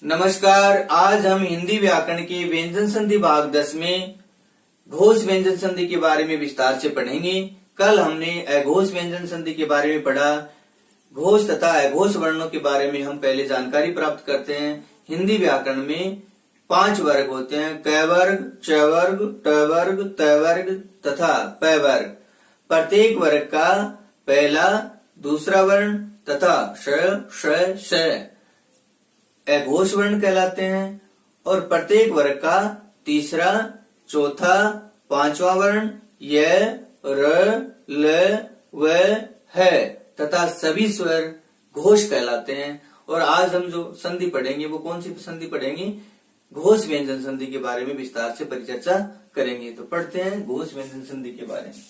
नमस्कार। आज हम हिंदी व्याकरण के व्यंजन संधि भाग 10 में घोष व्यंजन संधि के बारे में विस्तार से पढ़ेंगे। कल हमने अघोष व्यंजन संधि के बारे में पढ़ा। घोष तथा अघोष वर्णों के बारे में हम पहले जानकारी प्राप्त करते हैं। हिंदी व्याकरण में 5 वर्ग होते हैं: क वर्ग, च वर्ग, ट वर्ग, त वर्ग तथा प वर्ग। प्रत्येक वर्ग का पहला, दूसरा वर्ण तथा श अघोष वर्ण कहलाते हैं और प्रत्येक वर्ग का तीसरा, चौथा, पांचवा वर्ण य, र, ल, व, है तथा सभी स्वर घोष कहलाते हैं। और आज हम जो संधि पढ़ेंगे वो कौन सी संधि पढ़ेंगे? घोष व्यंजन संधि के बारे में विस्तार से परिचर्चा करेंगे। तो पढ़ते हैं घोष व्यंजन संधि के बारे में।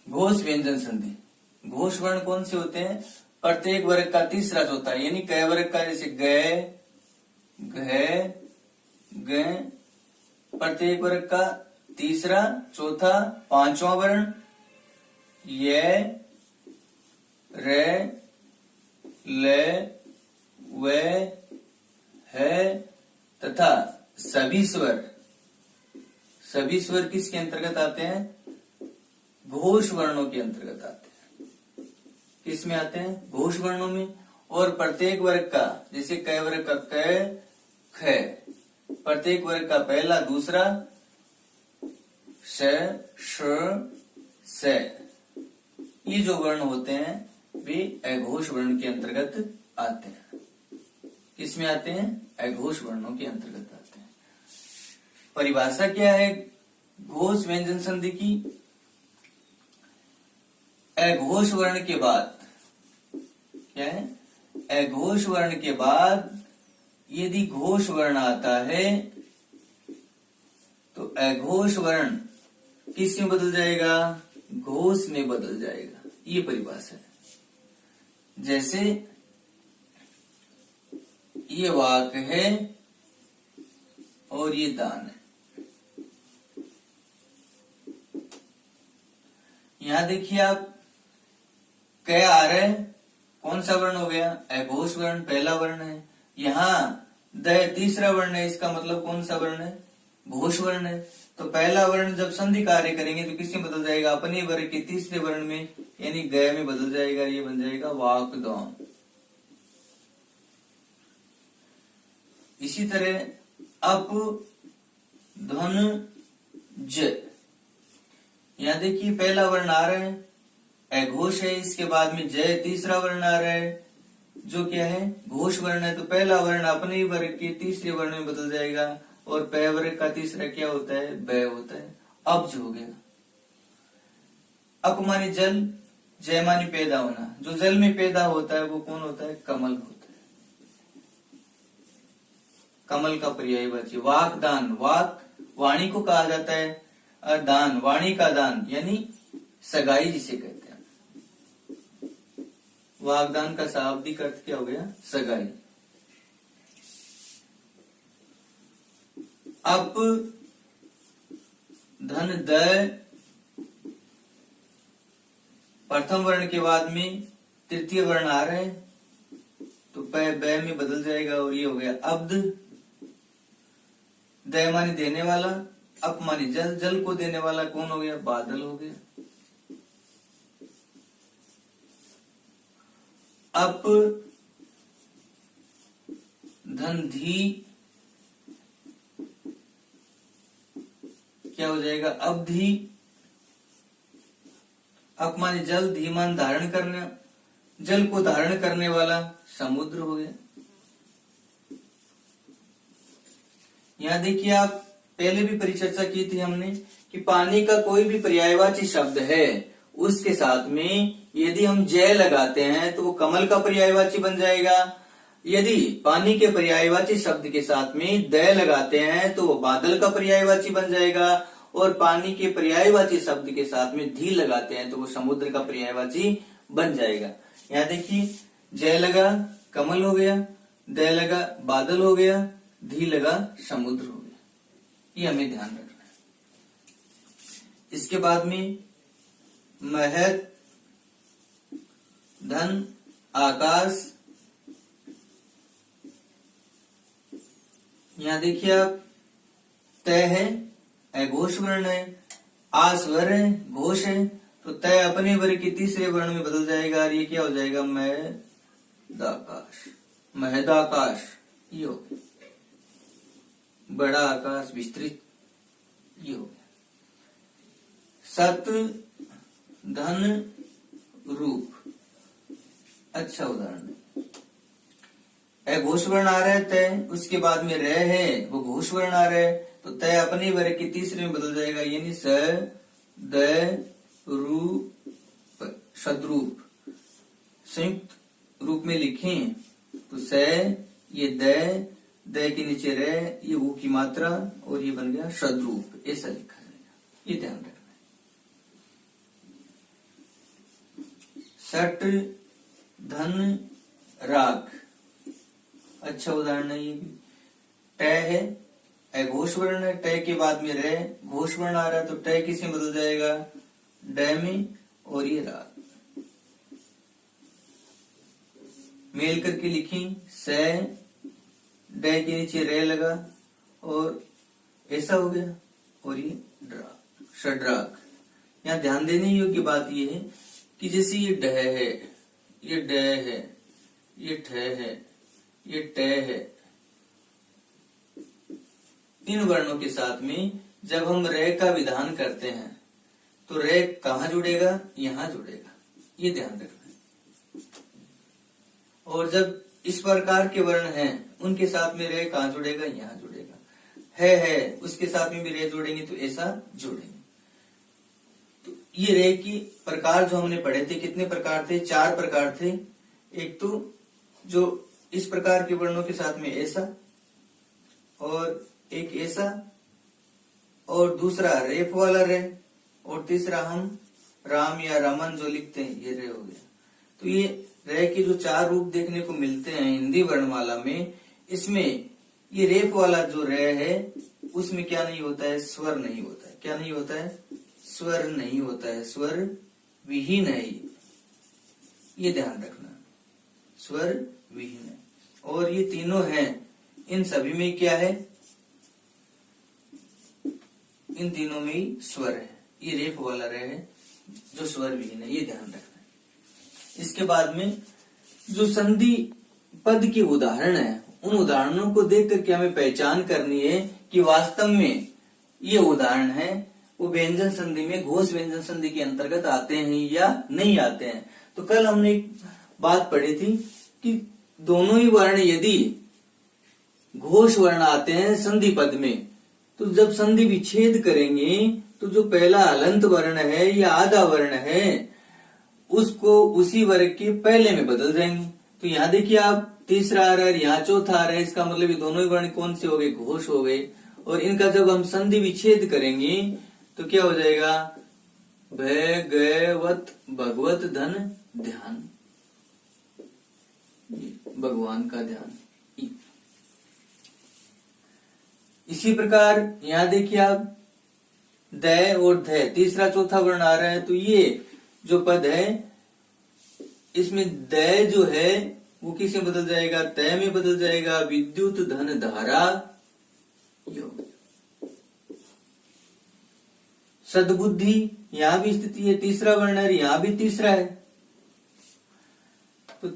घोष व्यंजन संधि, घोष वर्ण कौन से होते हैं? प्रत्येक वर्ग का तीसरा, चौथा, यानी क वर्ग का जैसे ग, घ, ग, प्रत्येक वर्ग का तीसरा, चौथा, पांचवा वर्ण य, र, ल, व, है तथा सभी स्वर। सभी स्वर किसके अंतर्गत आते हैं? घोष वर्णों के अंतर्गत आते हैं। किसमें आते हैं? घोष वर्णों में। और प्रत्येक वर्ग का, जैसे क वर्ग का क, ख, प्रत्येक वर्ग का पहला, दूसरा, श, श, स, ये जो वर्ण होते हैं वे अघोष वर्ण के अंतर्गत आते हैं। किसमें आते हैं? अघोष वर्णों के अंतर्गत आते हैं। परिभाषा क्या है घोष व्यंजन संधि की? अघोष वर्ण के बाद, क्या है? अघोष वर्ण के बाद यदि घोष वर्ण आता है तो अघोष वर्ण किस में बदल जाएगा? घोष में बदल जाएगा। ये परिभाषा है। जैसे ये वाक है और ये दान है। यहां देखिए आप, क आ रहा है, कौन सा वर्ण हो गया? अघोष वर्ण, पहला वर्ण है। यहाँ द तीसरा वर्ण है, इसका मतलब कौन सा वर्ण है? घोष वर्ण है। तो पहला वर्ण जब संधि कार्य करेंगे तो किसमें बदल जाएगा? अपने वर्ग के तीसरे वर्ण में, यानी ग में बदल जाएगा। ये बन जाएगा वाक दान। इसी तरह अप, धन, ज, यहां देखिए पहला वर्ण आ रहा है, अघोष है, इसके बाद में जय तीसरा वर्ण आ रहा है जो क्या है? घोष वर्ण है। तो पहला वर्ण अपने ही वर्ग के तीसरे वर्ण में बदल जाएगा और प वर्ग का तीसरा क्या होता है? ब होता है। अब्ज हो गया। अप माने जल, जय माने पैदा होना। जो जल में पैदा होता है वो कौन होता है? कमल होता है। कमल का पर्यायवाची। वाक दान, वाक वाणी को कहा जाता है और दान, वाणी का दान यानी सगाई जिसे कहते हैं। वागदान का शाब्दिक अर्थ क्या हो गया? सगाई। अप, धन, द, प्रथम वर्ण के बाद में तृतीय वर्ण आ रहा है तो प ब में बदल जाएगा और ये हो गया अब्द। द माने देने वाला, अप माने जल, जल को देने वाला कौन हो गया? बादल हो गया। अप, धन, धी, क्या हो जाएगा? अवधि। अप माने जल, धी मान धारण करने, जल को धारण करने वाला समुद्र हो गया। यहां देखिए आप, पहले भी परिचर्चा की थी हमने कि पानी का कोई भी पर्यायवाची शब्द है उसके साथ में यदि हम जय लगाते हैं तो वो कमल का पर्यायवाची बन जाएगा। यदि पानी के पर्यायवाची शब्द के साथ में द लगाते हैं तो वो बादल का पर्यायवाची बन जाएगा और पानी के पर्यायवाची शब्द के साथ में धी लगाते हैं तो वो समुद्र का पर्यायवाची बन जाएगा। यहाँ देखिए, जय लगा कमल हो गया, द लगा बादल हो गया, धी लगा समुद्र हो गया। ये हमें ध्यान रखना है। इसके बाद में महत, धन, आकाश, यहाँ देखिए आप, तय है अघोष वर्ण है, आ स्वर है, घोष है, तो तय अपने वर्ग के तीसरे वर्ण में बदल जाएगा और ये क्या हो जाएगा, महदाकाश। महदाकाश ये हो गया, बड़ा आकाश, विस्तृत ये हो गया। सत धन रूप, अच्छा उदाहरण। घोष वर्ण आ रहा है तय, उसके बाद में रह है वो घोष वर्ण आ रहा है, तो तय अपने वर्ग के तीसरे में बदल जाएगा, यानी स द रूप, सद्रूप। संयुक्त रूप में लिखें तो स, ये द के नीचे रह, ये ऊ की मात्रा, और ये बन गया सद्रूप, ऐसा लिखा जाएगा, ये ध्यान रखना है। सट धन राग, अच्छा उदाहरण है ये भी। टय है अघोष वर्ण है, टय के बाद में रह घोष वर्ण आ रहा है, तो टय किस में बदल जाएगा, ड में, और ये राग। मेल करके लिखें, स ड के नीचे रह लगा और ऐसा हो गया, और ये ड्राग, षड्राग। यहाँ ध्यान देने योग्य बात ये है कि जैसे ये ड है, ये ड है, ये ठ है, ये ट है, इन वर्णों के साथ में जब हम रे का विधान करते हैं तो रे कहाँ जुड़ेगा, यहाँ जुड़ेगा, ये ध्यान रखना है। और जब इस प्रकार के वर्ण हैं उनके साथ में रे कहाँ जुड़ेगा, यहाँ जुड़ेगा। है उसके साथ में भी रे जोड़ेंगे तो ऐसा जोड़ेंगे। तो ये रे की प्रकार जो हमने पढ़े थे, कितने प्रकार थे, 4 प्रकार थे। एक तो जो इस प्रकार के वर्णों के साथ में ऐसा, और एक ऐसा, और दूसरा रेफ वाला रे, और तीसरा हम राम या रमन जो लिखते हैं, ये रे हो गया। तो ये रे के जो 4 रूप देखने को मिलते हैं हिंदी वर्णमाला में, इसमें ये रेफ वाला जो रे है उसमें क्या नहीं होता है, स्वर नहीं होता है। क्या नहीं होता है, स्वर नहीं होता है, स्वर विहीन है ये ध्यान रखना, स्वर विहीन है। और ये तीनों हैं, इन सभी में क्या है, इन तीनों में ही स्वर है। ये रेफ वाला रे है जो स्वर विहीन है, ये ध्यान रखना है। इसके बाद में जो संधि पद के उदाहरण है, उन उदाहरणों को देख करके हमें पहचान करनी है कि वास्तव में ये उदाहरण है वो व्यंजन संधि में, घोष व्यंजन संधि के अंतर्गत आते हैं या नहीं आते हैं। तो कल हमने एक बात पढ़ी थी कि दोनों ही वर्ण यदि घोष वर्ण आते हैं संधि पद में, तो जब संधि विच्छेद करेंगे तो जो पहला हलंत वर्ण है या आधा वर्ण है उसको उसी वर्ग के पहले में बदल जाएंगे। तो यहाँ देखिए आप, तीसरा आ रहा है, यहाँ चौथा आ रहा है, इसका मतलब ये दोनों ही वर्ण कौन से हो गए, घोष हो गए। और इनका जब हम संधि विच्छेद करेंगे तो क्या हो जाएगा, भगवत, भगवत धन ध्यान, भगवान का ध्यान। इसी प्रकार यहाँ देखिए आप, द और ध, तीसरा चौथा वर्ण आ रहा है, तो ये जो पद है इसमें द जो है वो किस में बदल जाएगा, तय में बदल जाएगा, विद्युत धन धारा योग। सद्बुद्धि, यहां भी स्थिति है, तीसरा वर्ण है, यहां भी तीसरा है, तो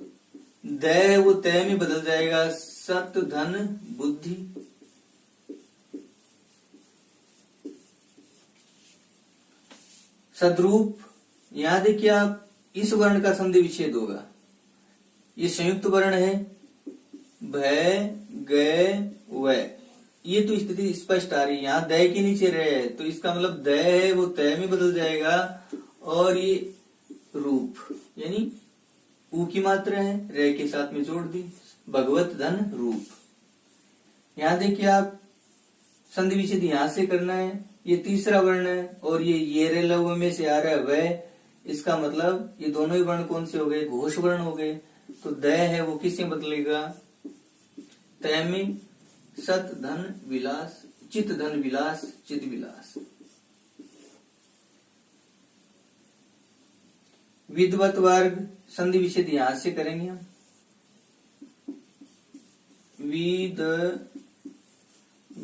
द वो तय में बदल जाएगा, सत धन बुद्धि। सद्रूप, यहां देखिए आप, इस वर्ण का संधि विच्छेद होगा, ये संयुक्त वर्ण है, भ ग व, ये तो स्थिति स्पष्ट आ रही है। यहाँ द के नीचे रह है, तो इसका मतलब द है वो तय में बदल जाएगा, और ये रूप यानी ऊ की मात्रा है, रे के साथ में जोड़ दी, भगवत धन रूप। यहाँ देखिए आप, संधि विच्छेद यहां से करना है, ये तीसरा वर्ण है, और ये रे लघु में से आ रहा है वह, इसका मतलब ये दोनों ही वर्ण कौन से हो गए, घोष वर्ण हो गए। तो द है वो किससे बदलेगा, तय में, सत धन विलास, चित धन विलास, चित विलास। विद्वत वर्ग, संधि विच्छेद यहां से करेंगे हम, विद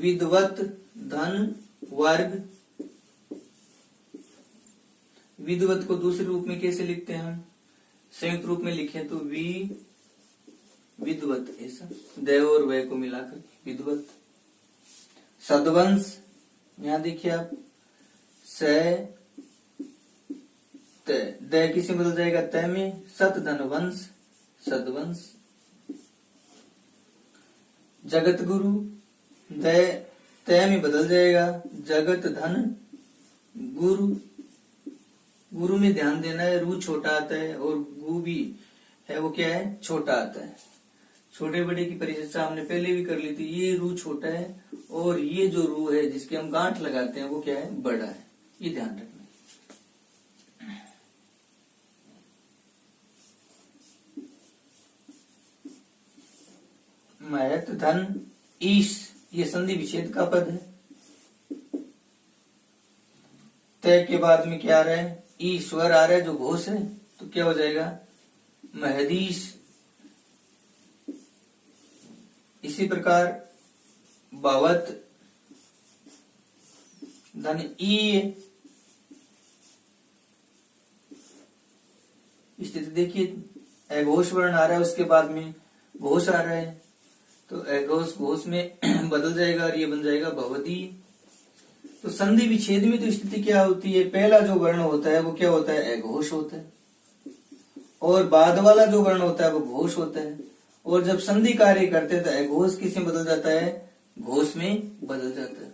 विद्वत धन वर्ग। विद्वत को दूसरे रूप में कैसे लिखते हैं हम? संयुक्त रूप में लिखे तो विद्वत, ऐसा द और व को मिलाकर विद्वत। सदवंश, यहां देखिए आप स त, द किसी बदल जाएगा त में, सत धन वंश सदवंश। जगत गुरु, द त में बदल जाएगा जगत धन गुरु। गुरु में ध्यान देना है, रू छोटा आता है और गु भी है वो क्या है, छोटा आता है। छोटे बड़े की परिचर्चा हमने पहले भी कर ली थी। ये रू छोटा है और ये जो रू है जिसके हम गांठ लगाते हैं वो क्या है, बड़ा है। ये ध्यान रखना। महत धन ईश, ये संधि विच्छेद का पद है। तय के बाद में क्या आ रहा है, ईश्वर आ रहा है जो घोष है, तो क्या हो जाएगा महदीश। इसी प्रकार भवत धन ई, स्थिति देखिए अघोष वर्ण आ रहा है, उसके बाद में घोष आ रहा है, तो अघोष घोष में बदल जाएगा और ये बन जाएगा भवती। तो संधि विच्छेद में तो स्थिति क्या होती है, पहला जो वर्ण होता है वो क्या होता है, अघोष होता है, और बाद वाला जो वर्ण होता है वो घोष होता है। और जब संधि कार्य करते हैं तो अघोष किस में बदल जाता है, घोष में बदल जाता है।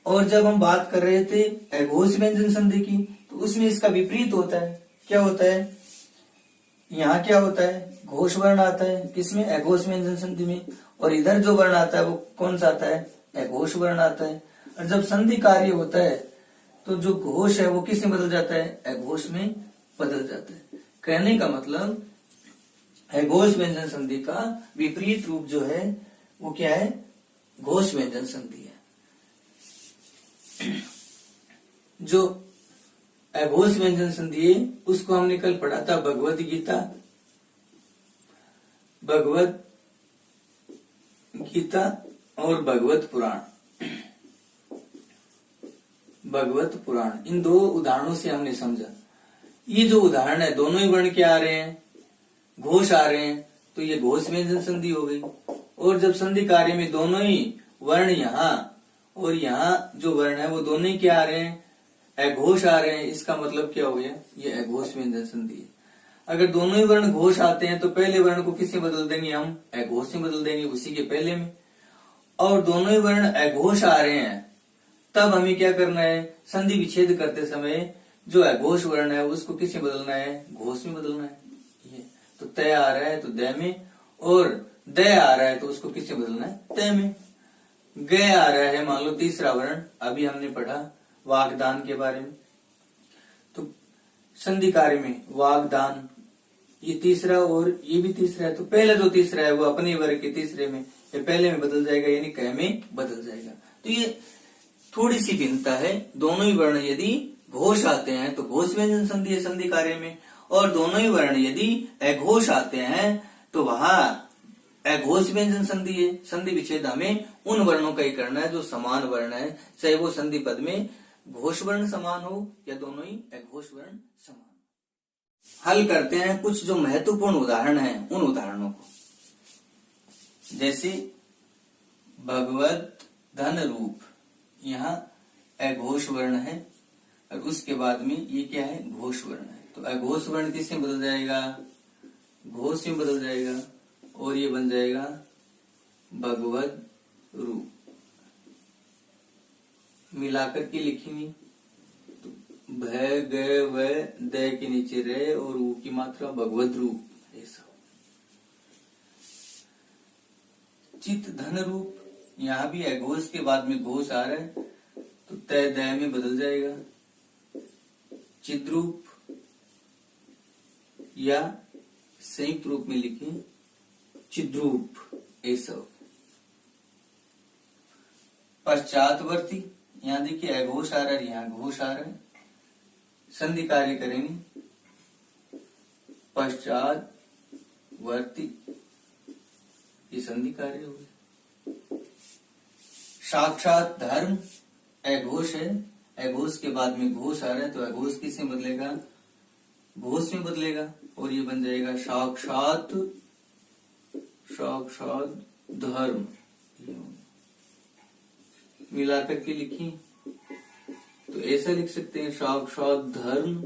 और जब हम बात कर रहे थे अघोष व्यंजन संधि की, तो उसमें इसका विपरीत होता है। क्या होता है, यहाँ क्या होता है, घोष वर्ण आता है किसमें, अघोष व्यंजन संधि में, और इधर जो वर्ण आता है वो कौन सा आता है, अघोष वर्ण आता है। और जब संधि कार्य होता है तो जो घोष है वो किस में बदल जाता है, अघोष में बदल जाता है। कहने का मतलब अघोष व्यंजन संधि का विपरीत रूप जो है वो क्या है, घोष व्यंजन संधि है। जो अघोष व्यंजन संधि है उसको हमने कल पढ़ा था भगवत गीता, भगवत गीता और भगवत पुराण। भगवत पुराण, इन दो उदाहरणों से हमने समझा। ये जो उदाहरण है दोनों ही वर्ण क्या आ रहे हैं, घोष आ रहे हैं, तो ये घोष व्यंजन संधि हो गई। और जब संधि कार्य में दोनों ही वर्ण यहाँ और यहाँ जो वर्ण है वो दोनों ही क्या आ रहे हैं, अघोष आ रहे हैं, इसका मतलब क्या हो गया, ये अघोष व्यंजन संधि है। अगर दोनों ही वर्ण घोष आते हैं तो पहले वर्ण को किससे बदल देंगे हम, अघोष से बदल देंगे, उसी के पहले में। और दोनों ही वर्ण अघोष आ रहे हैं तब हमें क्या करना है, संधि विच्छेद करते समय जो अघोष वर्ण है उसको किससे बदलना है, घोष में बदलना है। ये तो तय आ रहा है तो द में, और द आ रहा है तो उसको किससे बदलना है, तय में। ग आ रहा है मान लो तीसरा वर्ण, अभी हमने पढ़ा वागदान के बारे में, तो संधि कार्य में वागदान ये तीसरा और ये भी तीसरा है, तो पहला जो तीसरा है वो अपने वर्ग के तीसरे में ये पहले में बदल जाएगा, यानी क में बदल जाएगा। तो ये थोड़ी सी भिन्नता है। दोनों ही वर्ण यदि घोष आते हैं तो घोष व्यंजन संधि है संधि कार्य में, और दोनों ही वर्ण यदि अघोष आते हैं तो वहां अघोष व्यंजन संधि है। संधि विच्छेद हमें उन वर्णों का ही करना है जो समान वर्ण है, चाहे वो संधि पद में घोष वर्ण समान हो या दोनों ही अघोष वर्ण समान। हल करते हैं कुछ जो महत्वपूर्ण उदाहरण हैं उन उदाहरणों को। जैसे भगवत धन रूप, यहाँ अघोष वर्ण है और उसके बाद में ये क्या है, घोष वर्ण है। तो अघोष वर्ण किसमें बदल जाएगा, घोष में बदल जाएगा, और ये बन जाएगा भगवत रूप। मिलाकर के लिखेंगे तो भ ग व द के नीचे रे और ऊ की मात्रा भगवत रूप, ऐसा। चित धन रूप, यहाँ भी अघोष के बाद में घोष आ रहा है तो तय द में बदल जाएगा। चिद्रूप या संयुक्त रूप में लिखें चिद्रूप, ऐसा। पश्चातवर्ती, यहाँ देखिए अघोष आ रहा है, यहाँ घोष आ रहा है, संधि कार्य करेंगे पश्चातवर्ती, ये संधि कार्य हो गया। साक्षात धर्म अघोष है, अघोष के बाद में घोष आ रहा है, तो अघोष किससे बदलेगा, घोष में बदलेगा, और ये बन जाएगा साक्षात, साक्षात धर्म। मिलाकर के लिखी तो ऐसा लिख सकते हैं, साक्षात धर्म,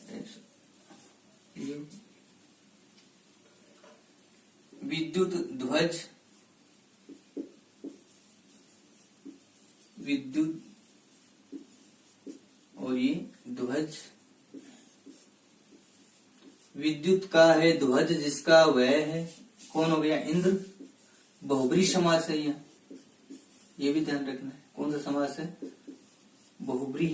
ऐसा। विद्युत ध्वज, विद्युत और ये ध्वज, विद्युत का है ध्वज जिसका वह है, कौन हो गया, इंद्र। बहुब्री समास है ये भी ध्यान रखना है, कौन सा समास है, बहुब्री।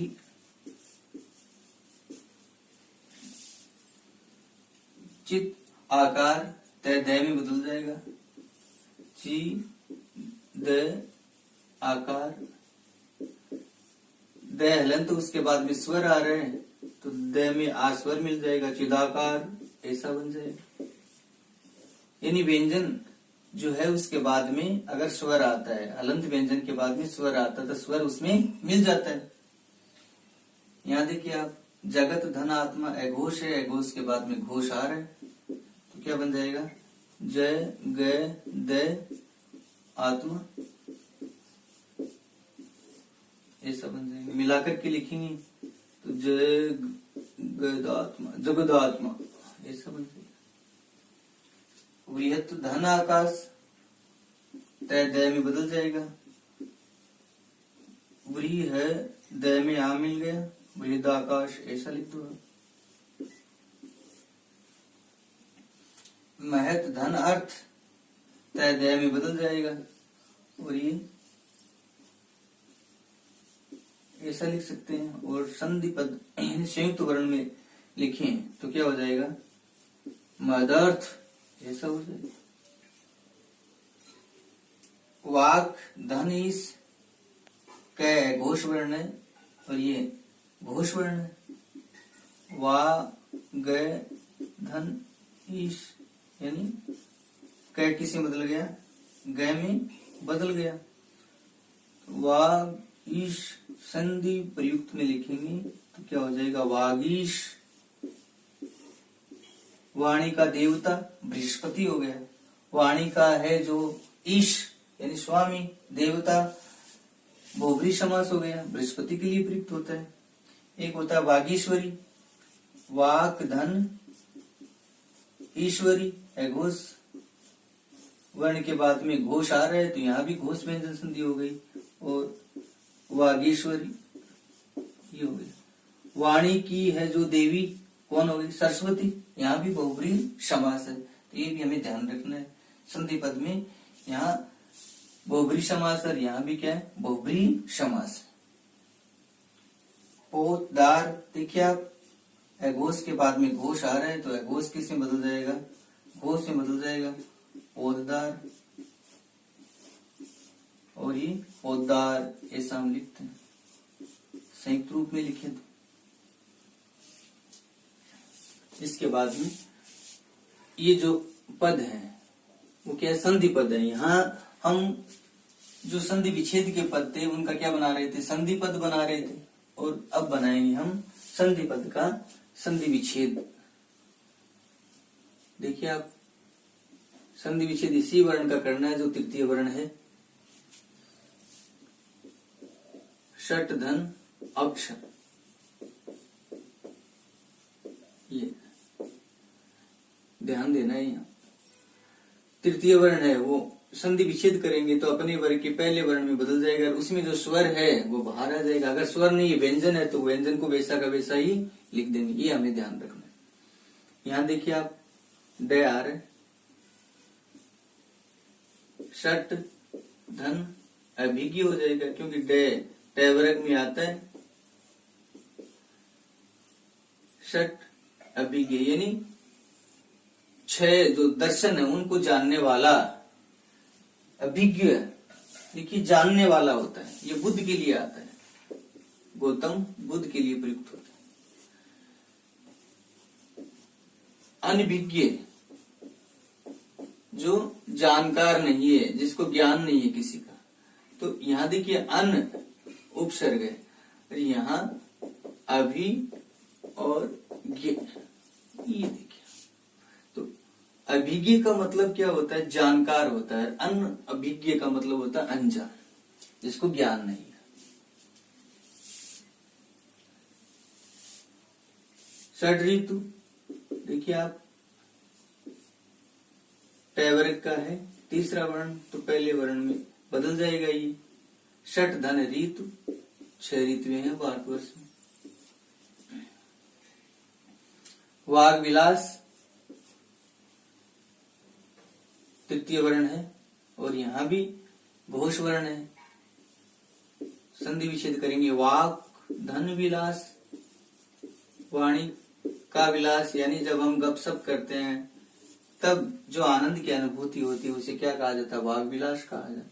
चित आकार तय दय में बदल जाएगा, ची द आकार, द हलंत उसके बाद में स्वर आ रहे हैं, तो द में आस्वर मिल जाएगा, चिदाकार, ऐसा बन जाएगा। यानी व्यंजन जो है उसके बाद में अगर स्वर आता है, हलंत व्यंजन के बाद में स्वर आता है, तो स्वर उसमें मिल जाता है। यहाँ देखिए आप, जगत धन आत्मा अघोष है, अघोष के बाद में घोष आ रहा है, तो क्या बन जाएगा, जय ग द आत्मा, ऐसा बन जाएगा। मिलाकर के लिखेंगे तो जय गदात्मा, जगदात्मा, ऐसा बन जाएगा। वृहत धन आकाश तय दय में बदल जाएगा, व्री है दय में आ मिल गया, वृहद आकाश, ऐसा लिख दो। महत धन अर्थ तय दय में बदल जाएगा, और ये ऐसा लिख सकते हैं। और संधि पद संयुक्त वर्ण में लिखें तो क्या हो जाएगा, मदर्थ, ऐसा हो जाएगा। वाक धन ईस कै घोष वर्ण है, और ये घोष वर्ण है। वा ग धन ईश, यानी कै किसी में बदल गया, ग में बदल गया। वाग ईश संधि प्रयुक्त में लिखेंगे तो क्या हो जाएगा, वागीश। वाणी का देवता बृहस्पति हो गया, वाणी का है जो ईश यानी स्वामी देवता, बहुब्री समास हो गया, बृहस्पति के लिए प्रयुक्त होता है। एक होता है वागीश्वरी, वाक धन ईश्वरी, अघोष वर्ण के बाद में घोष आ रहा है, तो यहाँ भी घोष व्यंजन संधि हो गई, और वागीश्वरी ये हो गई। वाणी की है जो देवी, कौन हो गई, सरस्वती, यहाँ भी बहुब्री समास है, तो ये भी हमें ध्यान रखना है। संधि पद में यहाँ बहुब्री समास, और यहाँ भी क्या है, बहुब्री समास। पोतदार, देखिए आप, अघोष के बाद में घोष आ रहा है, तो अघोष किस में बदल जाएगा, घोष में बदल जाएगा, पोतदार, और ये पोतदार, ऐसा हम लिखते हैं। संयुक्त रूप में लिखे तो इसके बाद में ये जो पद है वो क्या है, संधि पद है। यहाँ हम जो संधि विच्छेद के पद थे उनका क्या बना रहे थे, संधि पद बना रहे थे, और अब बनाएंगे हम संधि पद का संधि विच्छेद। देखिए आप, संधि विच्छेद इसी वर्ण का करना है जो तृतीय वर्ण है। षट धन अक्ष, ये ध्यान देना है। यहाँ तृतीय वर्ण है वो संधि विच्छेद करेंगे तो अपने वर्ग के पहले वर्ण में बदल जाएगा, उसमें जो स्वर है वो बाहर आ जाएगा। अगर स्वर नहीं व्यंजन है तो व्यंजन को वैसा का वैसा ही लिख देंगे, ये हमें ध्यान रखना है। यहाँ देखिए आप, ड आ रहा है, षट धन अभिज्ञ हो जाएगा, क्योंकि ड ट वर्ग में आता है। षट अभिज्ञ यानी छह जो दर्शन है उनको जानने वाला, अभिज्ञ देखिए जानने वाला होता है, ये बुद्ध के लिए आता है, गौतम बुद्ध के लिए प्रयुक्त होता है। अनभिज्ञ जो जानकार नहीं है, जिसको ज्ञान नहीं है किसी का, तो यहाँ देखिए अन उपसर्ग है, और यहाँ अभी और गे, ये देखिए। तो अभिज्ञ का मतलब क्या होता है? जानकार होता है। अन अभिज्ञ का मतलब होता है अनजान, जिसको ज्ञान नहीं है। षड ऋतु देखिए आप, ट वर्ग का है, तीसरा वर्ण, तो पहले वर्ण में बदल जाएगा ये। षट धन ऋतु, 6 ऋतुएं हैं भारतवर्ष में। वाग विलास तृतीय वर्ण है, और यहां भी घोष वर्ण है। संधि विच्छेद करेंगे। वाक धन विलास, वाणी का विलास, यानी जब हम गपशप करते हैं तब जो आनंद की अनुभूति होती है उसे क्या कहा जाता है? वाग विलास कहा जाता है।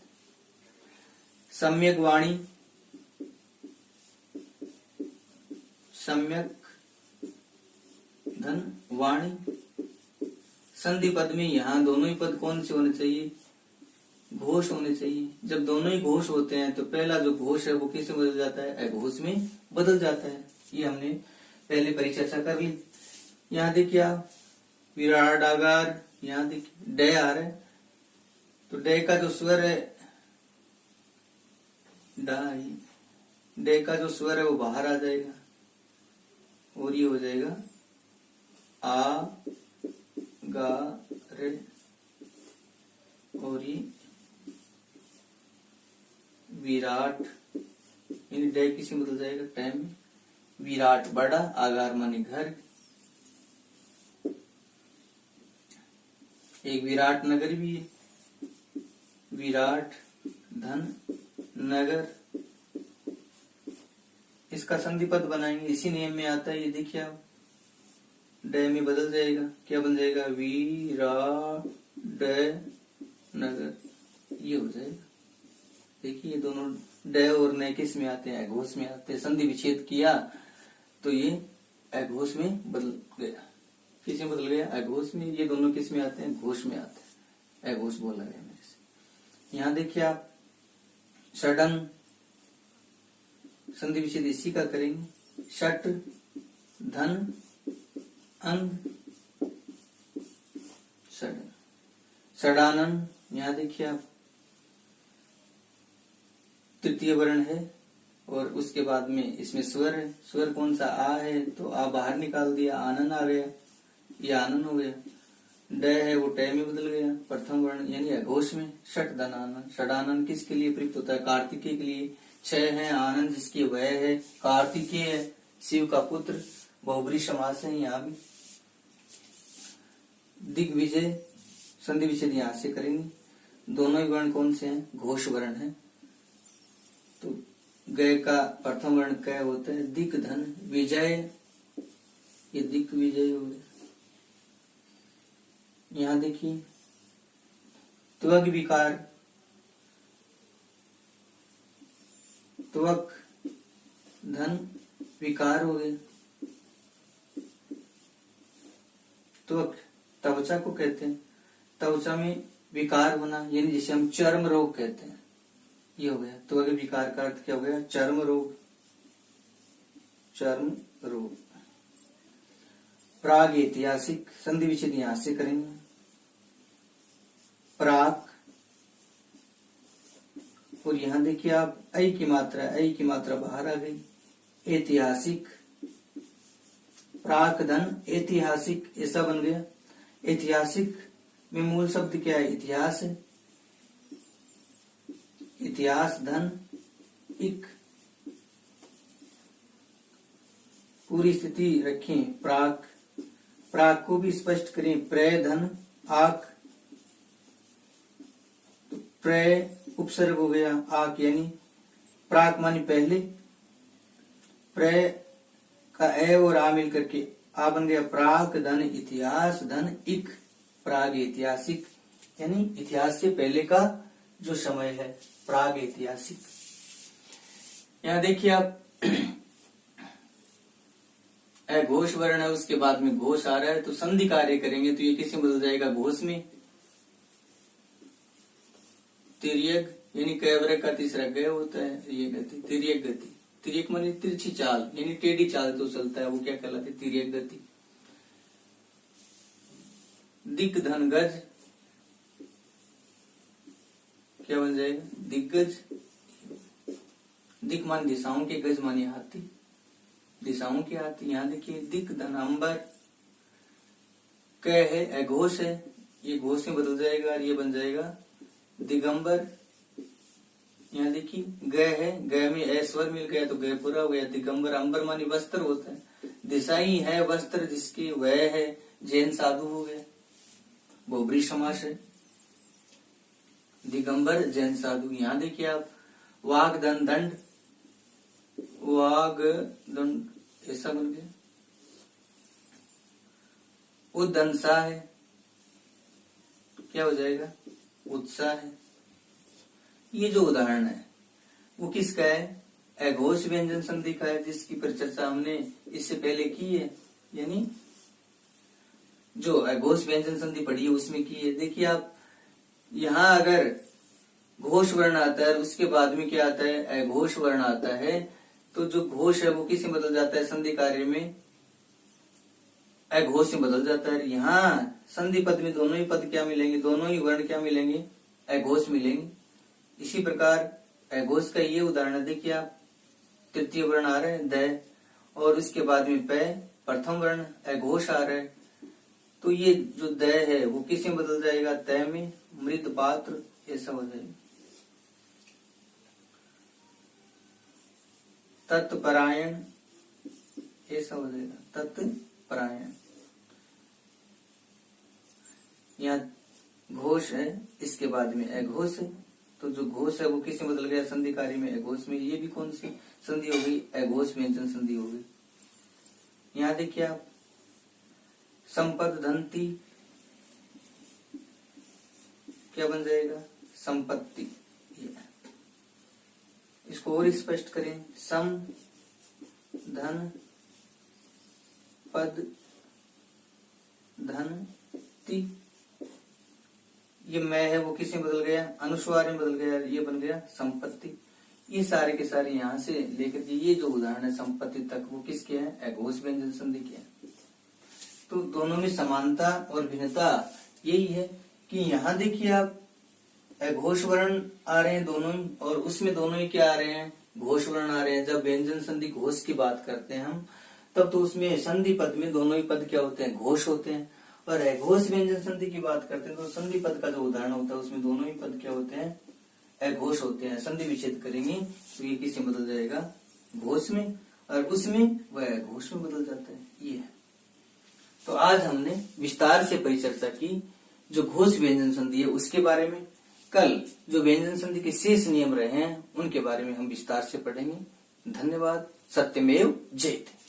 सम्यक वाणी, सम्यक धन वाणी। संधि पद में यहाँ दोनों ही पद कौन से होने चाहिए? घोष होने चाहिए। जब दोनों ही घोष होते हैं तो पहला जो घोष है वो किसमें बदल जाता है? अघोष में बदल जाता है। ये हमने पहले परिचर्चा कर ली। यहाँ देखिए आप, विराट आगार, यहाँ देखिए डे आ रहा है, तो डे का जो स्वर है डाई, डे का जो स्वर है वो बाहर आ जाएगा, और ये हो जाएगा आ गा रे, और ये विराट, यानी डे किसी बदल जाएगा टाइम में। विराट बड़ा, आगार माने घर, एक विराट नगर भी है। विराट धन नगर, इसका संधि पद बनाएंगे, इसी नियम में आता है। ये देखिए आप, डे में बदल जाएगा, क्या बन जाएगा? विराट नगर, ये हो जाएगा। देखिए ये दोनों डे और नए किस में आते हैं? अघोष में आते हैं। संधि विच्छेद किया तो ये अघोष में बदल गया। किस में बदल गया? अघोष में। ये दोनों किस में आते हैं? घोष में आते हैं। अघोष बोला गया मेरे से। यहाँ देखिए आप, षडंग, संधि विच्छेद इसी का करेंगे। षट धन अंग, षड, षडानन। यहाँ देखिए आप, तृतीय वर्ण है, और उसके बाद में इसमें स्वर है। स्वर कौन सा? आ है, तो आ बाहर निकाल दिया, आनन आ गया, ये आनन हो गया। डे है वो टे में बदल गया, प्रथम वर्ण यानी अघोष में। षट धन आनन, षडानन किसके लिए प्रयुक्त होता है? कार्तिकेय के लिए। 6 है, आनंद जिसकी वह है, कार्तिकेय है, शिव का पुत्र, बहुब्री समास है। यहाँ भी दिग्विजय, संधि विच्छेद यहाँ से करेंगे। दोनों ही वर्ण कौन से हैं? घोष वर्ण है। तो गय का प्रथम वर्ण क होता है। दिक धन विजय, ये दिक विजय हो गया। यहाँ देखिए, त्वग विकार, त्वक धन विकार हो गए। त्वक त्वचा को कहते हैं, त्वचा में विकार होना, यानी जिसे हम चर्म रोग कहते हैं, ये हो गया। त्वक विकार का अर्थ क्या हो गया? चर्म रोग, चर्म रोग। प्राग ऐतिहासिक, संधि विच्छेद यहां से करेंगे। प्राक, और यहां देखिए आप, ऐ की मात्रा बाहर आ गई। ऐतिहासिक, प्राक धन ऐतिहासिक, ऐसा बन गया। ऐतिहासिक में मूल शब्द क्या है? इतिहास है। इतिहास धन इक, पूरी स्थिति रखें। प्राक, प्राक को भी स्पष्ट करें। प्रय धन आक, तो प्रय उपसर्ग हो गया, आक यानी प्राक मानी पहले, प्रय का ए और आ मिल करके आ बन गया। प्राक धन इतिहास धन इक, प्राग ऐतिहासिक, यानी इतिहास से पहले का जो समय है, प्राग ऐतिहासिक। यहाँ देखिए आप, घोष वर्ण है, उसके बाद में घोष आ रहा है, तो संधि कार्य करेंगे तो ये किसमें बदल जाएगा? घोष में। तिर्यक यानी कैवरे का तीसरा गय होता है, ये गति तिर्यक गति। तिर्यक माने तिरछी चाल, यानी टेढ़ी चाल तो चलता है, वो क्या कहलाती है? तिर्यक गति। दिक धन गज क्या बन जाएगा? दिग्गज। दिक मान दिशाओं के, गज माने हाथी, दिशाओं के हाथी। यहाँ देखिए दिक धन अंबर। क है अघोष है, ये घोष में बदल जाएगा और ये बन जाएगा दिगंबर। यहाँ देखिए ग है, ग में ऐश्वर मिल गया तो ग पूरा हो गया दिगंबर। अंबर मानी वस्त्र होता है, दिशाई है वस्त्र जिसके, वह है जैन साधु हो गया, बहुब्री समास है। दिगंबर जैन साधु। यहाँ देखिए आप वाग दन दंड, वाग दंड ऐसा बन गया। उदंसा है, क्या हो जाएगा? उत्साह है। ये जो उदाहरण है वो किसका है? अघोष व्यंजन संधि का है, जिसकी परिचर्चा हमने इससे पहले की है, यानी जो अघोष व्यंजन संधि पढ़ी है उसमें की है। देखिए आप यहाँ अगर घोष वर्ण आता है और उसके बाद में क्या आता है? अघोष वर्ण आता है, तो जो घोष है वो किस में बदल जाता है? संधि कार्य में अघोष में बदल जाता है। यहाँ संधि पद में दोनों ही पद क्या मिलेंगे? दोनों ही वर्ण क्या मिलेंगे? अघोष मिलेंगे। इसी प्रकार अघोष का ये उदाहरण है, देखिए आप तृतीय वर्ण आ रहा है द, और उसके बाद में प, प्रथम वर्ण अघोष आ रहा है, तो ये जो द है वो किस में बदल जाएगा? तय में, मृत पात्र ऐसा हो जाएगा। तत्परायण ऐसा हो जाएगा, तत्परायण। यहाँ घोष है, इसके बाद में अघोष है, तो जो घोष है वो किस में बदल गया? संधि कार्य में अघोष में। ये भी कौन सी संधि हो गई? अघोष व्यंजन संधि हो गई। यहाँ देखिए आप संपद धनती क्या बन जाएगा? संपत्ति। इसको और स्पष्ट करें, सम धन पद धन ति, ये मैं है वो किस में बदल गया? अनुस्वार में बदल गया, ये बन गया संपत्ति। ये सारे के सारे यहाँ से लेकर के ये जो उदाहरण है संपत्ति तक वो किसके हैं? अघोष व्यंजन संधि के हैं। तो दोनों में समानता और भिन्नता यही है कि यहाँ देखिए आप अघोष वर्ण आ रहे हैं दोनों ही, और उसमें दोनों ही क्या आ रहे हैं? घोष वर्ण आ रहे हैं। जब व्यंजन संधि घोष की बात करते हैं हम, तब तो उसमें संधि पद में दोनों ही पद क्या होते हैं? घोष होते हैं। और अघोष व्यंजन संधि की बात करते हैं तो संधि पद का जो उदाहरण होता है उसमें दोनों ही पद क्या होते हैं? अघोष होते हैं। संधि विच्छेद करेंगे तो ये किस में बदल जाएगा? घोष में, और उसमें वह घोष में बदल जाता है। ये है। तो आज हमने विस्तार से परिचर्चा की जो घोष व्यंजन संधि है उसके बारे में। कल जो व्यंजन संधि के शेष नियम रहे हैं उनके बारे में हम विस्तार से पढ़ेंगे। धन्यवाद। सत्यमेव जयते।